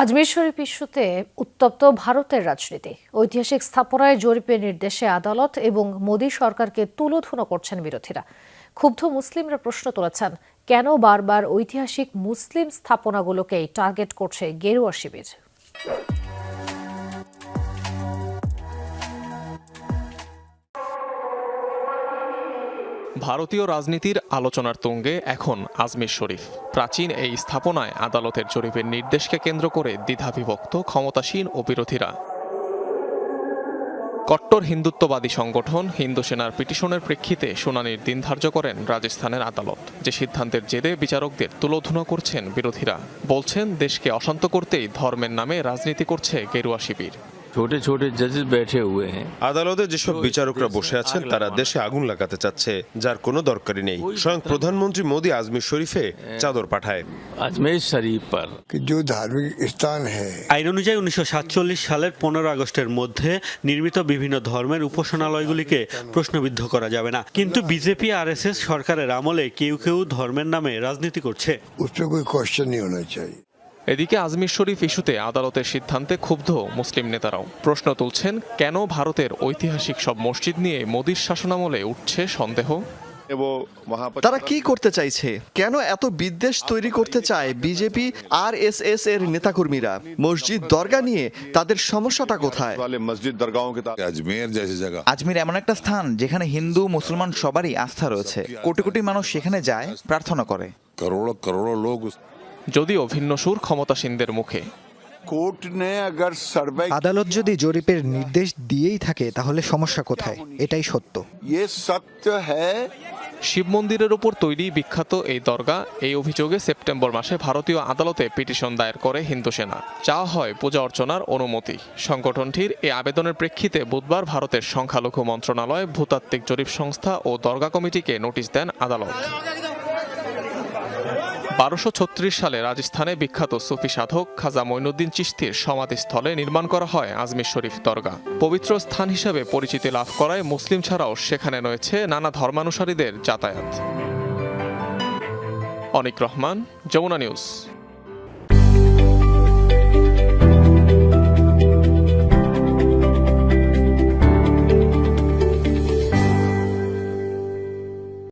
আজমির শরীফ ইস্যুতে উত্তপ্ত ভারতের রাজনীতি। ঐতিহাসিক স্থাপনায় জরিপের নির্দেশে আদালত এবং মোদী সরকারকে তুলোধুনো করছেন বিরোধীরা। ক্ষুব্ধ মুসলিমরা প্রশ্ন তুলেছেন, কেন বারবার ঐতিহাসিক মুসলিম স্থাপনাগুলোকেই টার্গেট করছে গেরুয়া শিবির। ভারতীয় রাজনীতির আলোচনার তুঙ্গে এখন আজমির শরীফ। প্রাচীন এই স্থাপনায় আদালতের জরিপের নির্দেশকে কেন্দ্র করে দ্বিধাবিভক্ত ক্ষমতাসীন ও বিরোধীরা। কট্টর হিন্দুত্ববাদী সংগঠন হিন্দু সেনার পিটিশনের প্রেক্ষিতে শুনানির দিন ধার্য করেন রাজস্থানের আদালত। যে সিদ্ধান্তের জেরে বিচারকদের তুলোধুনো করছেন বিরোধীরা। বলছেন, দেশকে অশান্ত করতেই ধর্মের নামে রাজনীতি করছে গেরুয়া শিবির। ছোটে ছোটে জাজেস बैठे हुए हैं। আদালতে যেসব বিচারকরা বসে আছেন তারা দেশে আগুন লাগাতে চাচ্ছে, যার কোনো দরকারই নেই। স্বয়ং প্রধানমন্ত্রী মোদী আজমির শরীফে চাদর পাঠায়। আজমের শরীফ पर जो धार्मिक स्थान है। আইন অনুযায়ী 1947 সালের 15 আগস্টের মধ্যে নির্মিত বিভিন্ন ধর্মের উপাসনালয়গুলিকে প্রশ্নবিদ্ধ করা যাবে না। কিন্তু বিজেপি আরএসএস সরকারের আমলে কেউ কেউ ধর্মের নামে রাজনীতি করছে। उस पर कोई क्वेश्चन नहीं होना चाहिए। এদিকে আজমির শরীফ ইস্যুতে আদালতের সিদ্ধান্তে ক্ষুব্ধ মুসলিম নেতারাও প্রশ্ন তুলছেন, কেন ভারতের ঐতিহাসিক সব মসজিদ নিয়ে মোদীর শাসনামলে উঠছে সন্দেহ। তারা কি করতে চাইছে? কেন এত বিদ্বেষ তৈরি করতে চায় বিজেপি আরএসএস এর নেতাকর্মীরা? মসজিদ দরগা নিয়ে তাদের সমস্যাটা কোথায়? আজমির এমন একটা স্থান যেখানে হিন্দু মুসলমান সবারই আস্থা রয়েছে। কোটি কোটি মানুষ সেখানে যায়, প্রার্থনা করে। যদিও ভিন্ন সুর ক্ষমতাসীনদের মুখে। আদালত যদি জরিপের নির্দেশ দিয়েই থাকে তাহলে সমস্যা কোথায়? এটাই সত্য। শিব মন্দিরের উপর তৈরি বিখ্যাত এই দরগা, এই অভিযোগে সেপ্টেম্বর মাসে ভারতীয় আদালতে পিটিশন দায়ের করে হিন্দু সেনা। চাওয়া হয় পূজা অর্চনার অনুমতি। সংগঠনটির এই আবেদনের প্রেক্ষিতে বুধবার ভারতের সংখ্যালঘু মন্ত্রণালয়, ভূতাত্ত্বিক জরিপ সংস্থা ও দরগা কমিটিকে নোটিশ দেন আদালত। 1236 সালে রাজস্থানে বিখ্যাত সুফি সাধক খাজা মঈনুদ্দিন চিশতির সমাধিস্থলে নির্মাণ করা হয় আজমির শরীফ দরগা। পবিত্র স্থান হিসেবে পরিচিতি লাভ করায় মুসলিম ছাড়াও সেখানে রয়েছে নানা ধর্মানুসারীদের যাতায়াত। অনিক রহমান, যমুনা নিউজ।